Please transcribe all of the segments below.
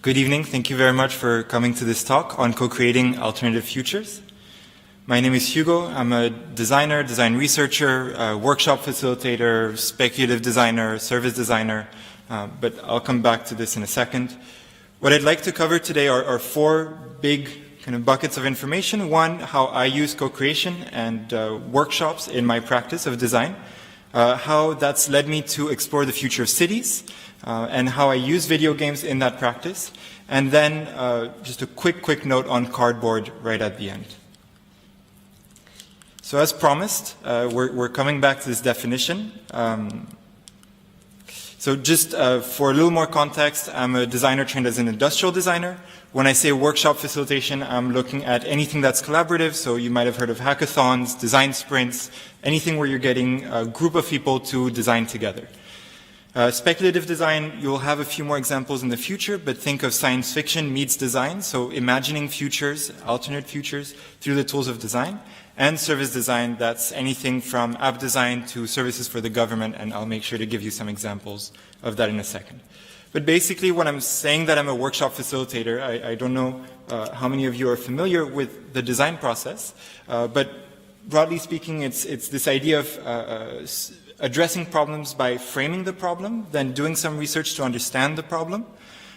Good evening. Thank you very much for coming to this talk on co-creating alternative futures. My name is Hugo. I'm a designer, design researcher, workshop facilitator, speculative designer, service designer, but I'll come back to this in a second. What I'd like to cover today are four big kind of buckets of information. One, how I use co-creation and workshops in my practice of design, how that's led me to explore the future of cities, and how I use video games in that practice, and then just a quick note on cardboard right at the end. So as promised, we're coming back to this definition. So just for a little more context, I'm a designer trained as an industrial designer. When I say workshop facilitation, I'm looking at anything that's collaborative. So you might have heard of hackathons, design sprints, anything where you're getting a group of people to design together. Speculative design, you'll have a few more examples in the future, but think of science fiction meets design, so imagining futures, alternate futures, through the tools of design. And service design, that's anything from app design to services for the government, and I'll make sure to give you some examples of that in a second. But basically, when I'm saying that I'm a workshop facilitator, I don't know how many of you are familiar with the design process, but broadly speaking, it's this idea of addressing problems by framing the problem, then doing some research to understand the problem,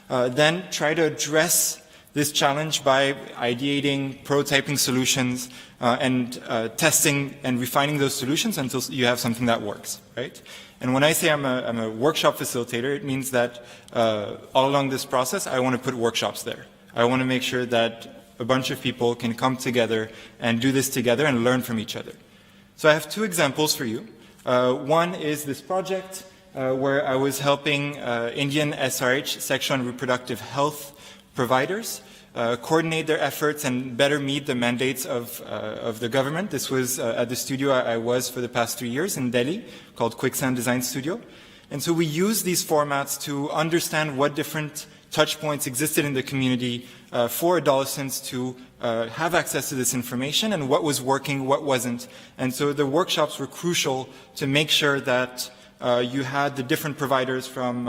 then try to address this challenge by ideating, prototyping solutions, and testing and refining those solutions until you have something that works, right? And when I say I'm a workshop facilitator, it means that all along this process, I want to put workshops there. I want to make sure that a bunch of people can come together and do this together and learn from each other. So I have two examples for you. One is this project where I was helping Indian SRH, sexual and reproductive health providers, coordinate their efforts and better meet the mandates of the government. This was at the studio I was for the past 3 years in Delhi, called Quicksand Design Studio. And so we use these formats to understand what different touch points existed in the community for adolescents to have access to this information and what was working, what wasn't. And so the workshops were crucial to make sure that you had the different providers from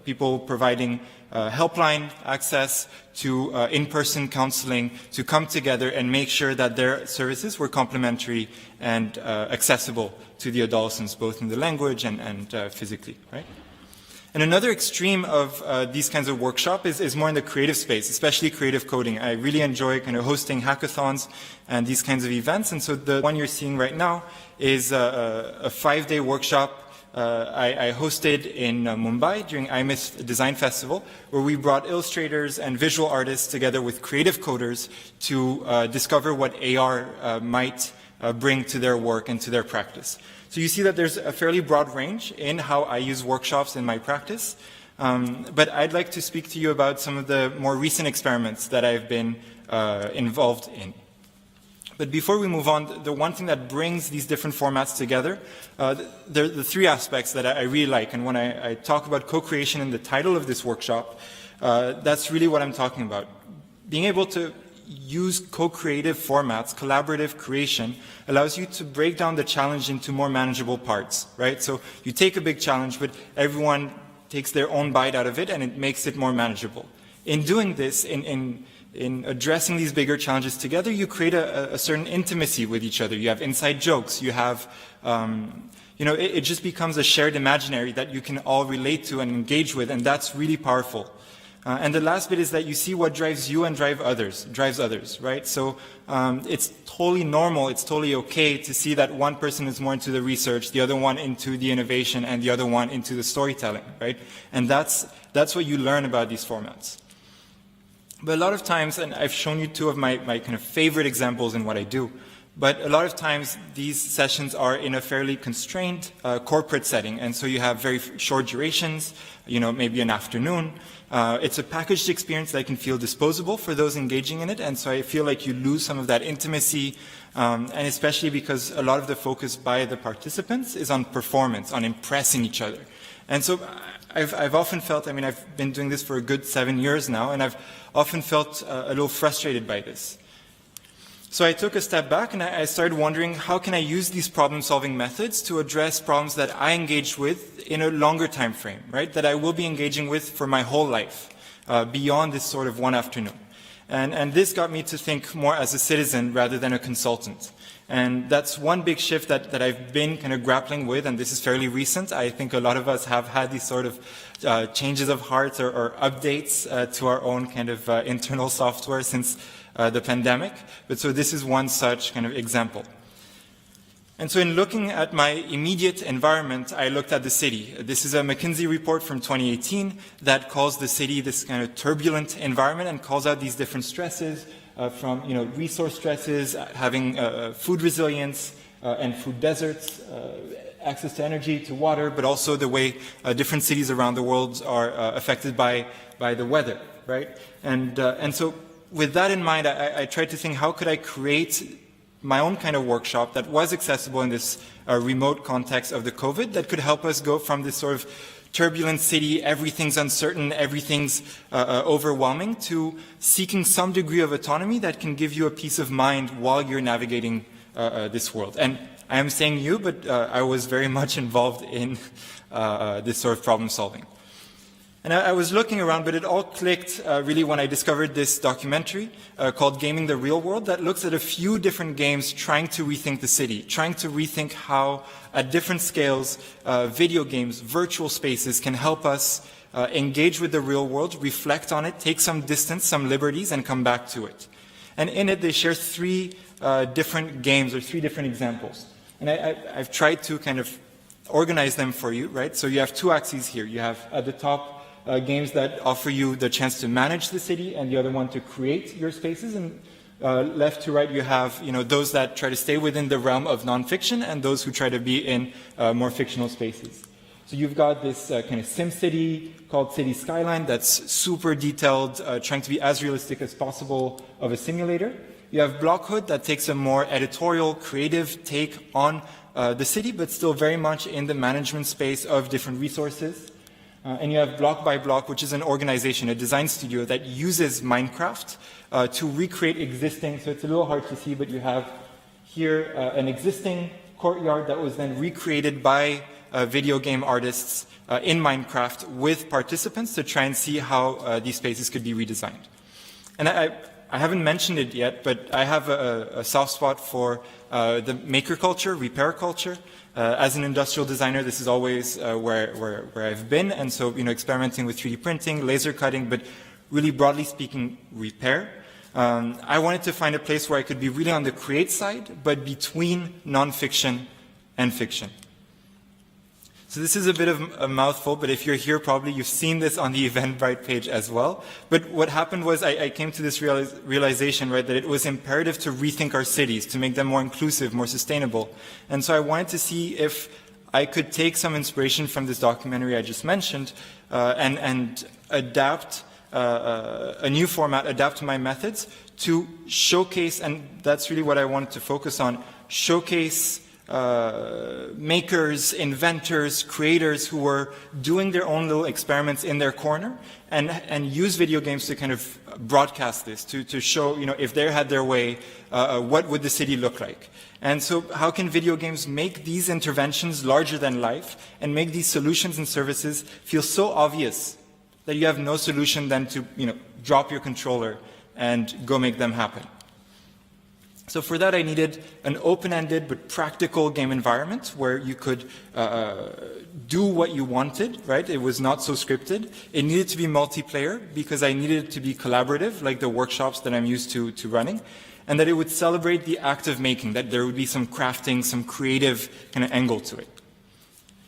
people providing helpline access to in-person counseling to come together and make sure that their services were complementary and accessible to the adolescents, both in the language and physically, right? And another extreme of these kinds of workshop is more in the creative space, especially creative coding. I really enjoy kind of hosting hackathons and these kinds of events. And so the one you're seeing right now is a 5-day workshop I hosted in Mumbai during IMIS Design Festival, where we brought illustrators and visual artists together with creative coders to discover what AR might bring to their work and to their practice. So you see that there's a fairly broad range in how I use workshops in my practice, but I'd like to speak to you about some of the more recent experiments that I've been involved in. But before we move on, the one thing that brings these different formats together, there are the three aspects that I really like. And when I talk about co-creation in the title of this workshop, that's really what I'm talking about. Being able to use co-creative formats, collaborative creation, allows you to break down the challenge into more manageable parts, right? So you take a big challenge, but everyone takes their own bite out of it, and it makes it more manageable. In doing this, in addressing these bigger challenges together, you create a certain intimacy with each other. You have inside jokes. You have, it just becomes a shared imaginary that you can all relate to and engage with, and that's really powerful. And the last bit is that you see what drives you and drives others, right? So it's totally normal, it's totally okay to see that one person is more into the research, the other one into the innovation, and the other one into the storytelling, right? And that's what you learn about these formats. But a lot of times, and I've shown you two of my kind of favorite examples in what I do, but a lot of times these sessions are in a fairly constrained corporate setting, and so you have very short durations, maybe an afternoon. It's a packaged experience that can feel disposable for those engaging in it, and so I feel like you lose some of that intimacy, and especially because a lot of the focus by the participants is on performance, on impressing each other. And so I've often felt, I've been doing this for a good 7 years now, and I've often felt a little frustrated by this. So I took a step back and I started wondering, how can I use these problem-solving methods to address problems that I engage with in a longer time frame, right? That I will be engaging with for my whole life. beyond this sort of one afternoon. And this got me to think more as a citizen rather than a consultant. And that's one big shift that I've been kind of grappling with, and this is fairly recent. I think a lot of us have had these sort of changes of heart or updates to our own kind of internal software since the pandemic. But so this is one such kind of example. And so in looking at my immediate environment, I looked at the city. This is a McKinsey report from 2018 that calls the city this kind of turbulent environment and calls out these different stresses from resource stresses, having food resilience and food deserts, access to energy, to water, but also the way different cities around the world are affected by the weather, right? And so with that in mind, I tried to think, how could I create my own kind of workshop that was accessible in this remote context of the COVID, that could help us go from this sort of turbulent city, everything's uncertain, everything's overwhelming, to seeking some degree of autonomy that can give you a peace of mind while you're navigating this world. And I am saying you, but I was very much involved in this sort of problem solving. And I was looking around, but it all clicked really when I discovered this documentary called Gaming the Real World that looks at a few different games trying to rethink the city, trying to rethink how, at different scales, video games, virtual spaces can help us engage with the real world, reflect on it, take some distance, some liberties, and come back to it. And in it, they share three different games or three different examples. And I've tried to kind of organize them for you, right? So you have two axes here. You have at the top games that offer you the chance to manage the city, and the other one to create your spaces. And left to right, you have those that try to stay within the realm of nonfiction, and those who try to be in more fictional spaces. So you've got this kind of sim city called City Skyline that's super detailed, trying to be as realistic as possible of a simulator. You have Blockhood that takes a more editorial, creative take on the city, but still very much in the management space of different resources. And you have Block by Block, which is an organization, a design studio that uses Minecraft to recreate existing, so it's a little hard to see, but you have here an existing courtyard that was then recreated by video game artists in Minecraft with participants to try and see how these spaces could be redesigned. And I haven't mentioned it yet, but I have a soft spot for the maker culture, repair culture. As an industrial designer, this is always where I've been, and so experimenting with 3D printing, laser cutting, but really broadly speaking, repair. I wanted to find a place where I could be really on the create side, but between nonfiction and fiction. So this is a bit of a mouthful, but if you're here, probably you've seen this on the Eventbrite page as well. But what happened was I came to this realization, right, that it was imperative to rethink our cities, to make them more inclusive, more sustainable. And so I wanted to see if I could take some inspiration from this documentary I just mentioned and adapt a new format, adapt my methods to showcase, and that's really what I wanted to focus on, showcase makers, inventors, creators who were doing their own little experiments in their corner and use video games to kind of broadcast this, to show, if they had their way, what would the city look like? And so how can video games make these interventions larger than life and make these solutions and services feel so obvious that you have no solution than to, drop your controller and go make them happen? So for that, I needed an open-ended but practical game environment where you could do what you wanted, right? It was not so scripted. It needed to be multiplayer because I needed it to be collaborative, like the workshops that I'm used to running, and that it would celebrate the act of making, that there would be some crafting, some creative kind of angle to it.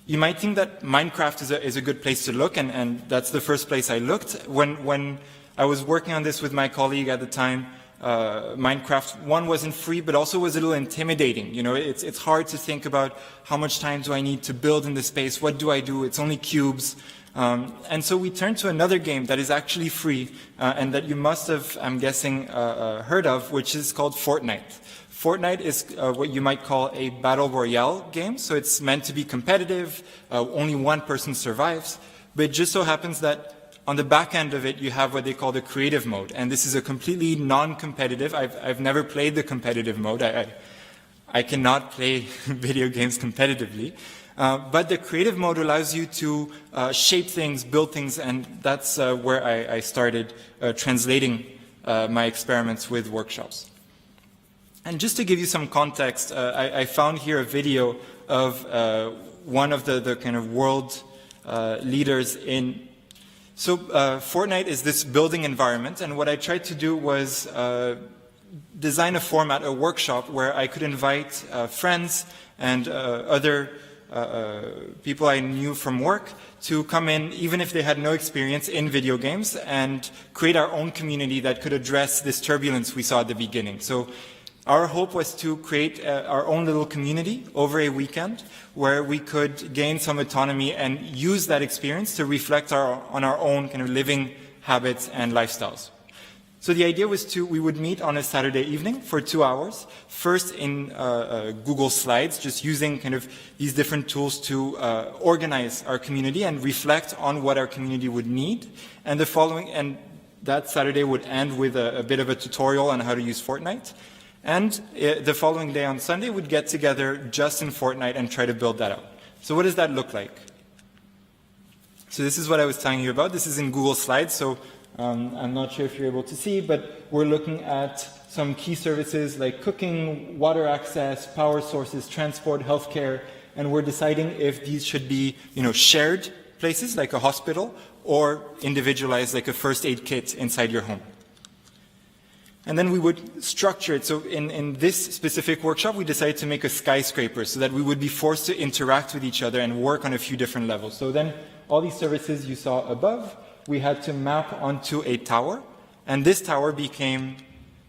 You might think that Minecraft is a good place to look, and that's the first place I looked. When I was working on this with my colleague at the time, Minecraft, one, wasn't free, but also was a little intimidating. It's hard to think about how much time do I need to build in the space, what do I do, it's only cubes. And so we turned to another game that is actually free, and that you must have, I'm guessing, heard of, which is called Fortnite. Fortnite is what you might call a battle royale game, so it's meant to be competitive, only one person survives, but it just so happens that on the back end of it, you have what they call the creative mode, and this is a completely non-competitive. I've never played the competitive mode. I cannot play video games competitively, But the creative mode allows you to shape things, build things, and that's where I started translating my experiments with workshops. And just to give you some context, I found here a video of one of the kind of world leaders in. So Fortnite is this building environment, and what I tried to do was design a format, a workshop, where I could invite friends and other people I knew from work to come in, even if they had no experience in video games, and create our own community that could address this turbulence we saw at the beginning. So our hope was to create our own little community over a weekend where we could gain some autonomy and use that experience to reflect on our own kind of living habits and lifestyles. So the idea was we would meet on a Saturday evening for 2 hours, first in Google Slides, just using kind of these different tools to organize our community and reflect on what our community would need. And that Saturday would end with a bit of a tutorial on how to use Fortnite. And the following day on Sunday, we'd get together just in Fortnite and try to build that out. So what does that look like? So this is what I was telling you about. This is in Google Slides, so I'm not sure if you're able to see, but we're looking at some key services like cooking, water access, power sources, transport, healthcare, and we're deciding if these should be, shared places like a hospital or individualized like a first aid kit inside your home. And then we would structure it. So in this specific workshop, we decided to make a skyscraper so that we would be forced to interact with each other and work on a few different levels. So then all these services you saw above, we had to map onto a tower. And this tower became,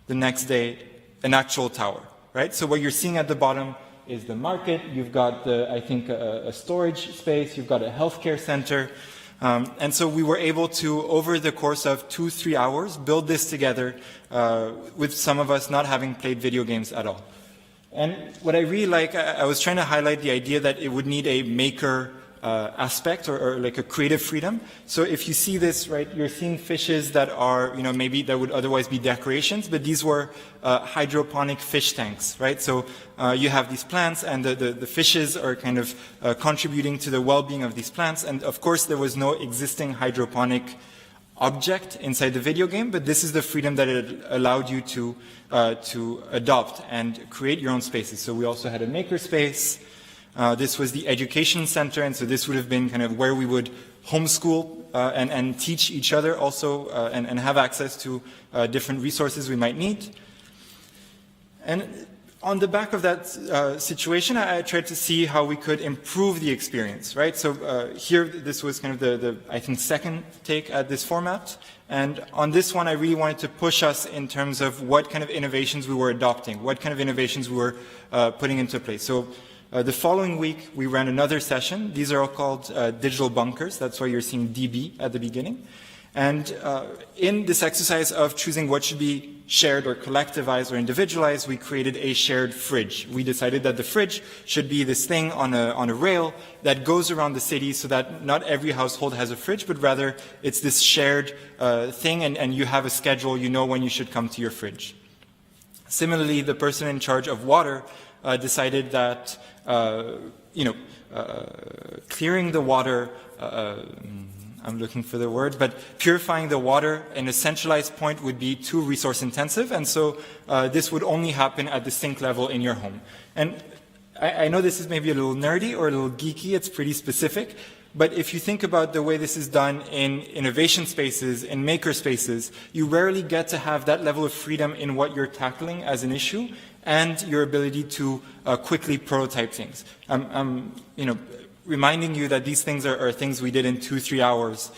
the next day, an actual tower, right? So what you're seeing at the bottom is the market. You've got, a storage space. You've got a healthcare center. And so we were able to, over the course of 2-3 hours, build this together with some of us not having played video games at all. And what I really like, I was trying to highlight the idea that it would need a maker aspect or like a creative freedom. So if you see this, right, you're seeing fishes that are, maybe that would otherwise be decorations, but these were hydroponic fish tanks, right? So you have these plants and the fishes are kind of contributing to the well-being of these plants. And of course, there was no existing hydroponic object inside the video game, but this is the freedom that it allowed you to adopt and create your own spaces. So we also had a maker space. This was the education center, and so this would have been kind of where we would homeschool and teach each other also and have access to different resources we might need. And on the back of that situation, I tried to see how we could improve the experience, right? So here, this was kind of the second take at this format. And on this one, I really wanted to push us in terms of what kind of innovations we were adopting, what kind of innovations we were putting into place. So the following week, we ran another session. These are all called digital bunkers. That's why you're seeing DB at the beginning. And in this exercise of choosing what should be shared or collectivized or individualized, we created a shared fridge. We decided that the fridge should be this thing on a rail that goes around the city so that not every household has a fridge, but rather it's this shared thing and you have a schedule, you know when you should come to your fridge. Similarly, the person in charge of water decided that clearing the water, I'm looking for the word, but purifying the water in a centralized point would be too resource intensive, and so this would only happen at the sink level in your home. And I know this is maybe a little nerdy or a little geeky, it's pretty specific, but if you think about the way this is done in innovation spaces, in maker spaces, you rarely get to have that level of freedom in what you're tackling as an issue and your ability to quickly prototype things. I'm reminding you that these things are things we did in 2-3 hours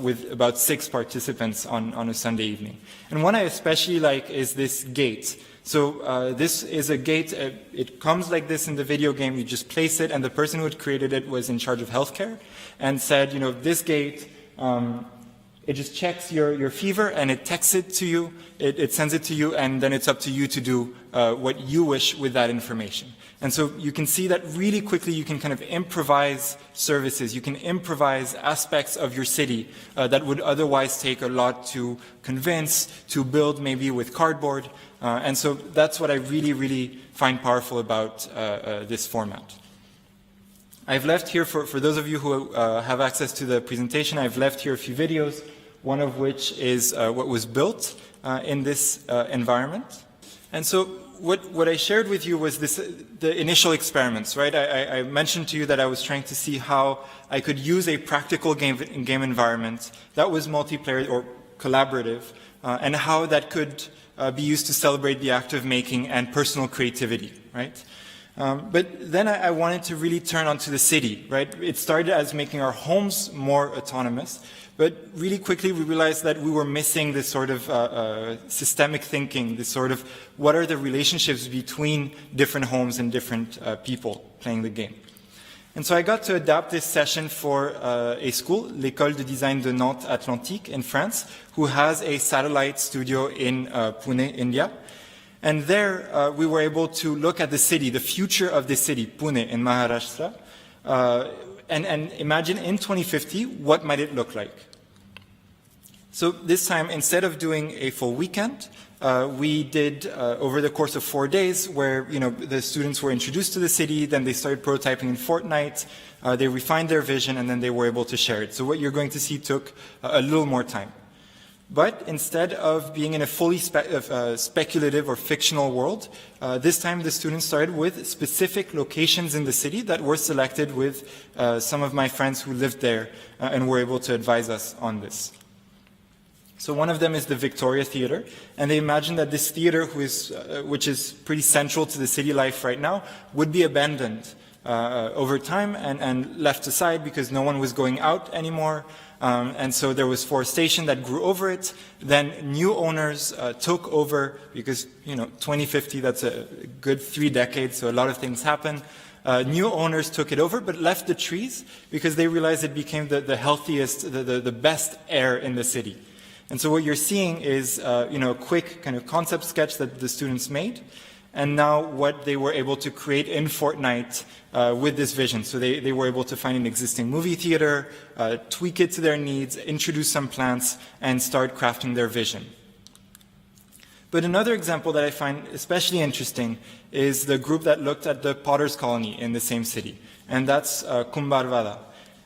with about 6 participants on a Sunday evening. And one I especially like is this gate. So this is a gate, it comes like this in the video game, you just place it, and the person who had created it was in charge of healthcare and said, this gate, it just checks your fever and it texts it to you, it sends it to you, and then it's up to you to do what you wish with that information. And so you can see that really quickly you can kind of improvise services, you can improvise aspects of your city that would otherwise take a lot to convince, to build maybe with cardboard. And so that's what I really, really find powerful about this format. I've left here, for those of you who have access to the presentation, I've left here a few videos, one of which is what was built in this environment. And so what I shared with you was the initial experiments, right? I mentioned to you that I was trying to see how I could use a practical game environment that was multiplayer or collaborative, and how that could be used to celebrate the act of making and personal creativity, right? But then I wanted to really turn onto the city, right? It started as making our homes more autonomous, but really quickly we realized that we were missing this sort of systemic thinking, this sort of what are the relationships between different homes and different people playing the game. And so I got to adapt this session for a school, l'École de Design de Nantes Atlantique in France, who has a satellite studio in Pune, India. And there we were able to look at the city, the future of the city, Pune in Maharashtra, and imagine in 2050, what might it look like? So this time, instead of doing a full weekend, we did over the course of 4 days where the students were introduced to the city, then they started prototyping in Fortnite, they refined their vision, and then they were able to share it. So what you're going to see took a little more time. But instead of being in a fully speculative or fictional world, this time the students started with specific locations in the city that were selected with some of my friends who lived there and were able to advise us on this. So one of them is the Victoria Theatre, and they imagined that this theatre, which is pretty central to the city life right now, would be abandoned over time and left aside because no one was going out anymore. And so there was forestation that grew over it. Then new owners took over because, 2050, that's a good 3 decades, so a lot of things happen. New owners took it over, but left the trees because they realized it became the healthiest, the best air in the city. And so what you're seeing is, a quick kind of concept sketch that the students made, and now what they were able to create in Fortnite with this vision. So they were able to find an existing movie theater, tweak it to their needs, introduce some plants, and start crafting their vision. But another example that I find especially interesting is the group that looked at the Potter's Colony in the same city, and that's Kumbarvada.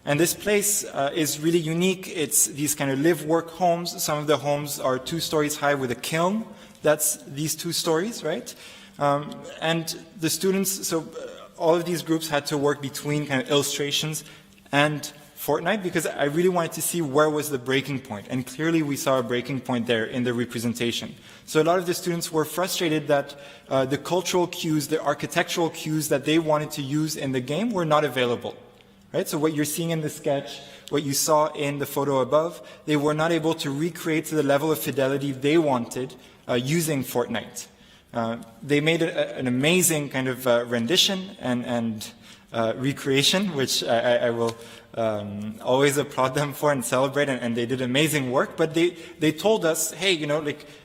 And this place is really unique. It's these kind of live-work homes. Some of the homes are 2 stories high with a kiln. That's these 2 stories, right? And the students, so all of these groups had to work between kind of illustrations and Fortnite because I really wanted to see where was the breaking point. And clearly we saw a breaking point there in the representation. So a lot of the students were frustrated that the cultural cues, the architectural cues that they wanted to use in the game were not available. Right? So what you're seeing in the sketch, what you saw in the photo above, they were not able to recreate to the level of fidelity they wanted using Fortnite. They made an amazing kind of rendition and recreation, which I will always applaud them for and celebrate, and they did amazing work. But they told us, hey,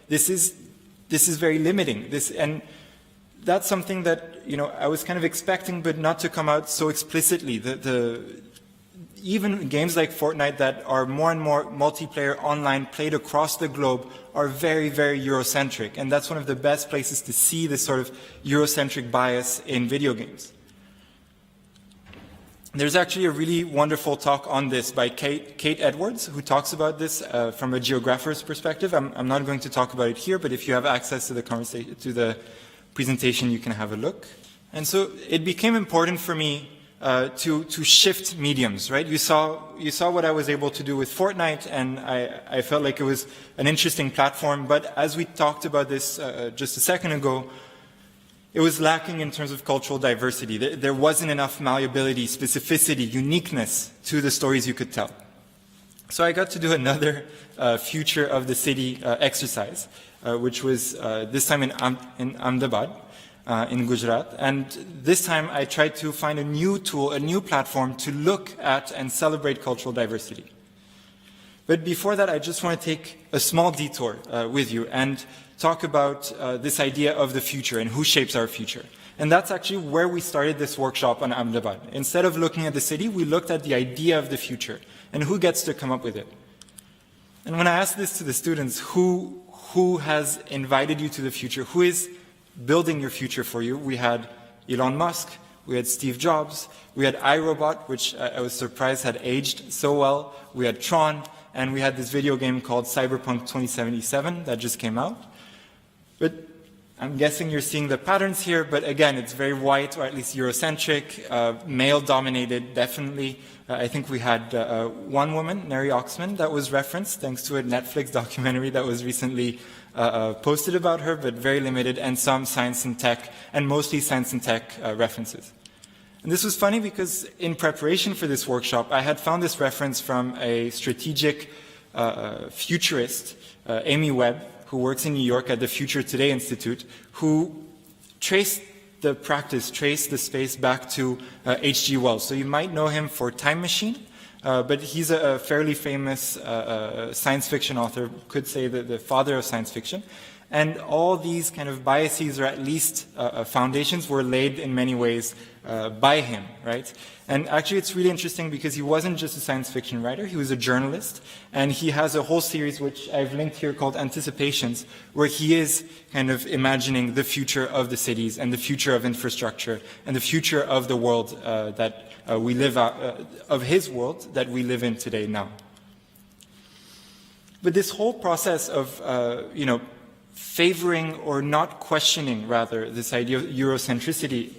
this is very limiting. And that's something that I was kind of expecting, but not to come out so explicitly. Even games like Fortnite that are more and more multiplayer online, played across the globe, are very, very Eurocentric. And that's one of the best places to see this sort of Eurocentric bias in video games. There's actually a really wonderful talk on this by Kate Edwards, who talks about this from a geographer's perspective. I'm not going to talk about it here, but if you have access to the conversation, to the presentation, you can have a look. And so it became important for me to shift mediums, right? You saw what I was able to do with Fortnite, and I felt like it was an interesting platform. But as we talked about this just a second ago, it was lacking in terms of cultural diversity. There wasn't enough malleability, specificity, uniqueness to the stories you could tell. So I got to do another future of the city exercise, which was this time in Ahmedabad, in Gujarat. And this time I tried to find a new tool, a new platform to look at and celebrate cultural diversity. But before that, I just want to take a small detour with you and talk about this idea of the future and who shapes our future. And that's actually where we started this workshop on Ahmedabad. Instead of looking at the city, we looked at the idea of the future and who gets to come up with it. And when I asked this to the students, who has invited you to the future? Who is building your future for you? We had Elon Musk, we had Steve Jobs, we had iRobot, which I was surprised had aged so well, we had Tron, and we had this video game called Cyberpunk 2077 that just came out. But I'm guessing you're seeing the patterns here, but again, it's very white, or at least Eurocentric, male-dominated, definitely. I think we had one woman, Neri Oxman, that was referenced, thanks to a Netflix documentary that was recently posted about her, but very limited, and some science and tech, and mostly science and tech references. And this was funny because in preparation for this workshop, I had found this reference from a strategic futurist, Amy Webb, who works in New York at the Future Today Institute, who traced the space back to H.G. Wells. So you might know him for Time Machine, but he's a fairly famous science fiction author, could say the father of science fiction. And all these kind of biases, or at least foundations, were laid in many ways by him, right? And actually it's really interesting because he wasn't just a science fiction writer, he was a journalist, and he has a whole series which I've linked here called Anticipations, where he is kind of imagining the future of the cities and the future of infrastructure and the future of the world that we live of his world that we live in today now. But this whole process of, favoring or not questioning, rather, this idea of Eurocentricity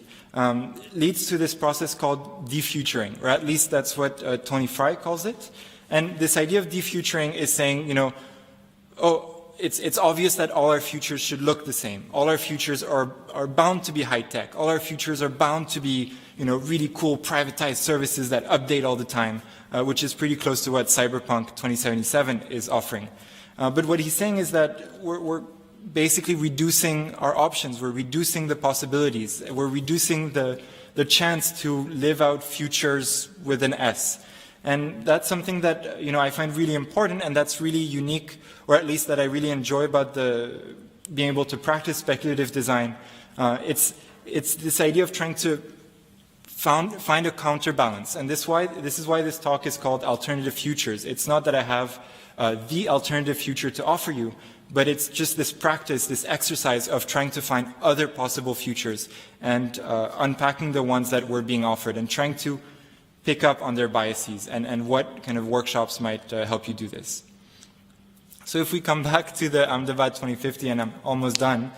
leads to this process called defuturing, or at least that's what Tony Fry calls it. And this idea of defuturing is saying, it's obvious that all our futures should look the same. All our futures are bound to be high-tech. All our futures are bound to be, really cool privatized services that update all the time, which is pretty close to what Cyberpunk 2077 is offering. But what he's saying is that we're basically reducing our options, we're reducing the possibilities, we're reducing the chance to live out futures with an S. And that's something that I find really important, and that's really unique, or at least that I really enjoy about being able to practice speculative design. It's this idea of trying to find a counterbalance, and this is why this talk is called Alternative Futures. It's not that I have the alternative future to offer you, but it's just this practice, this exercise of trying to find other possible futures and unpacking the ones that were being offered and trying to pick up on their biases and what kind of workshops might help you do this. So if we come back to the Ahmedabad 2050, and I'm almost done,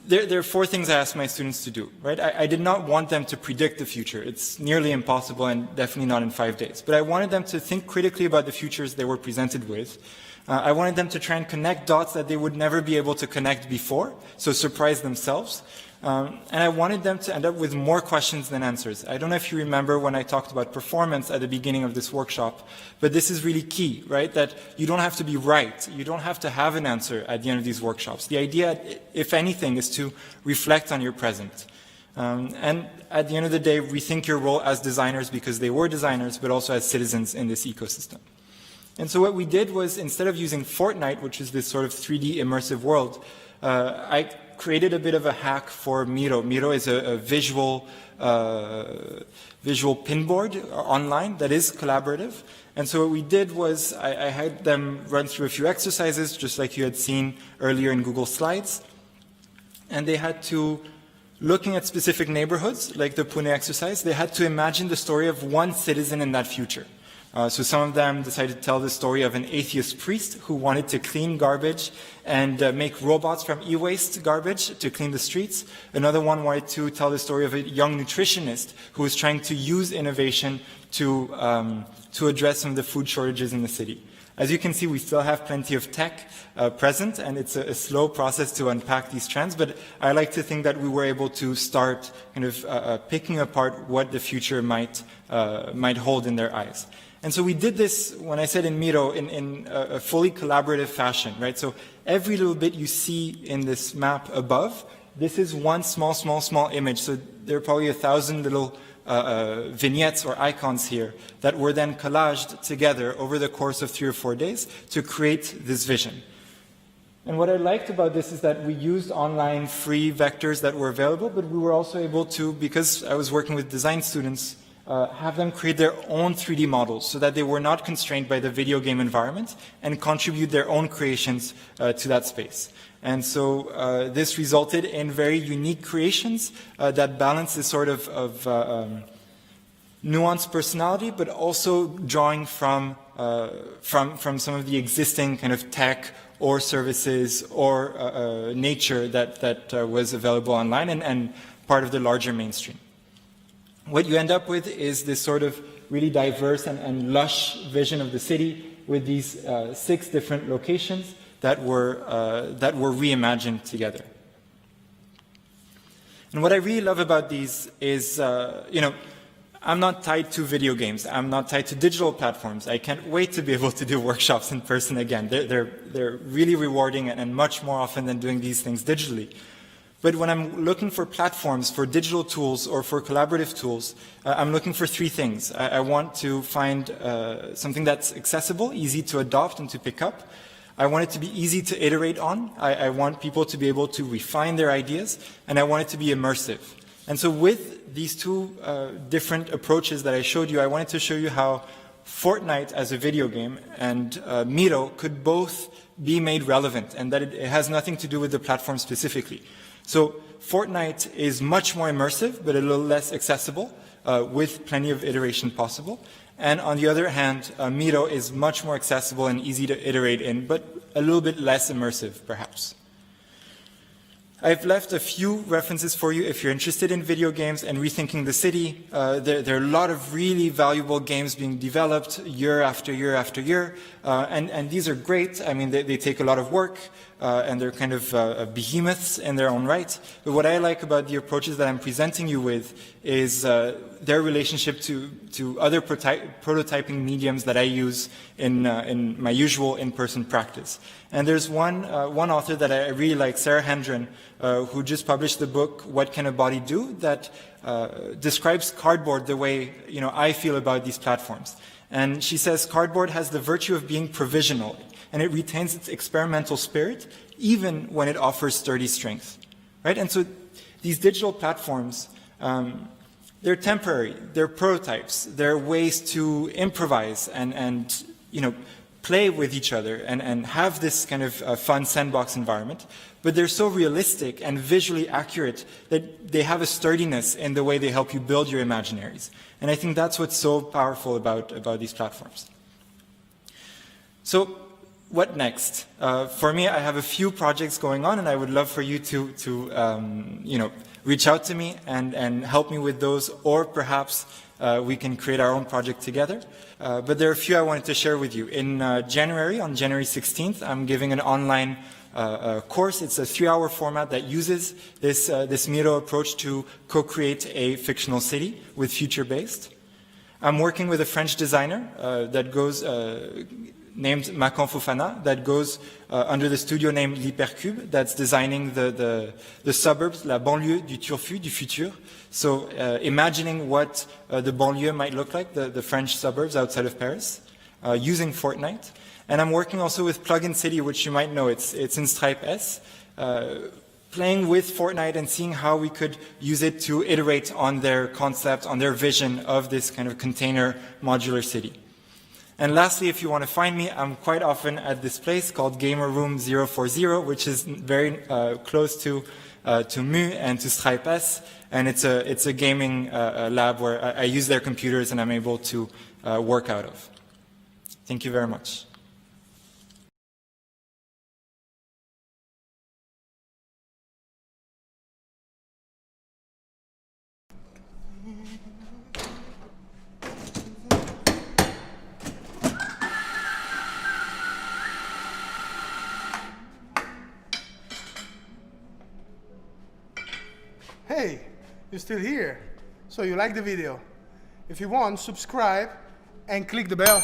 there are four things I asked my students to do, right? I did not want them to predict the future. It's nearly impossible and definitely not in 5 days. But I wanted them to think critically about the futures they were presented with. I wanted them to try and connect dots that they would never be able to connect before, so surprise themselves. And I wanted them to end up with more questions than answers. I don't know if you remember when I talked about performance at the beginning of this workshop, but this is really key, right? That you don't have to be right. You don't have to have an answer at the end of these workshops. The idea, if anything, is to reflect on your present. And at the end of the day, rethink your role as designers, because they were designers, but also as citizens in this ecosystem. And so what we did was, instead of using Fortnite, which is this sort of 3D immersive world, I created a bit of a hack for Miro. Miro is a visual pinboard online that is collaborative. And so what we did was I had them run through a few exercises, just like you had seen earlier in Google Slides. And they had to, looking at specific neighborhoods, like the Pune exercise, they had to imagine the story of one citizen in that future. So some of them decided to tell the story of an atheist priest who wanted to clean garbage and make robots from e-waste garbage to clean the streets. Another one wanted to tell the story of a young nutritionist who was trying to use innovation to address some of the food shortages in the city. As you can see, we still have plenty of tech present, and it's a slow process to unpack these trends, but I like to think that we were able to start kind of picking apart what the future might hold in their eyes. And so we did this, when I said in Miro, in a fully collaborative fashion, right? So every little bit you see in this map above, this is one small image. So there are probably 1,000 little vignettes or icons here that were then collaged together over the course of 3 or 4 days to create this vision. And what I liked about this is that we used online free vectors that were available, but we were also able to, because I was working with design students, have them create their own 3D models so that they were not constrained by the video game environment and contribute their own creations to that space. And so this resulted in very unique creations that balance this sort of nuanced personality, but also drawing from some of the existing kind of tech or services or nature that was available online and part of the larger mainstream. What you end up with is this sort of really diverse and lush vision of the city with these 6 different locations that were reimagined together. And what I really love about these is, I'm not tied to video games. I'm not tied to digital platforms. I can't wait to be able to do workshops in person again. They're really rewarding and much more often than doing these things digitally. But when I'm looking for platforms, for digital tools or for collaborative tools, I'm looking for 3 things. I want to find something that's accessible, easy to adopt and to pick up. I want it to be easy to iterate on. I want people to be able to refine their ideas, and I want it to be immersive. And so with these 2 different approaches that I showed you, I wanted to show you how Fortnite as a video game and Miro could both be made relevant, and that it has nothing to do with the platform specifically. So Fortnite is much more immersive, but a little less accessible, with plenty of iteration possible. And on the other hand, Miro is much more accessible and easy to iterate in, but a little bit less immersive, perhaps. I've left a few references for you if you're interested in video games and rethinking the city. There are a lot of really valuable games being developed year after year after year, and these are great. I mean, they take a lot of work, and they're kind of behemoths in their own right. But what I like about the approaches that I'm presenting you with is their relationship to other prototyping mediums that I use in my usual in-person practice. And there's one author that I really like, Sarah Hendren, who just published the book, What Can a Body Do?, that describes cardboard the way I feel about these platforms. And she says cardboard has the virtue of being provisional, and it retains its experimental spirit even when it offers sturdy strength. Right? And so these digital platforms, they're temporary, they're prototypes, they're ways to improvise and play with each other and have this kind of fun sandbox environment, but they're so realistic and visually accurate that they have a sturdiness in the way they help you build your imaginaries. And I think that's what's so powerful about these platforms. So what next? For me, I have a few projects going on, and I would love for you to reach out to me and help me with those, or perhaps we can create our own project together. But there are a few I wanted to share with you. In January, on January 16th, I'm giving an online course. It's a 3-hour format that uses this Miro approach to co-create a fictional city with future-based. I'm working with a French designer named Macan Fofana, that goes under the studio name L'Hypercube, that's designing the suburbs, la banlieue du Turfu, du futur. So imagining what the banlieue might look like, the French suburbs outside of Paris, using Fortnite. And I'm working also with Plugin City, which you might know, it's in Stripe S, playing with Fortnite and seeing how we could use it to iterate on their concept, on their vision of this kind of container modular city. And lastly, if you want to find me, I'm quite often at this place called Gamer Room 040, which is very close to Mu and to Stripe S, and it's a gaming lab where I use their computers and I'm able to work out of. Thank you very much. Hey, you're still here. So you like the video. If you want, subscribe and click the bell.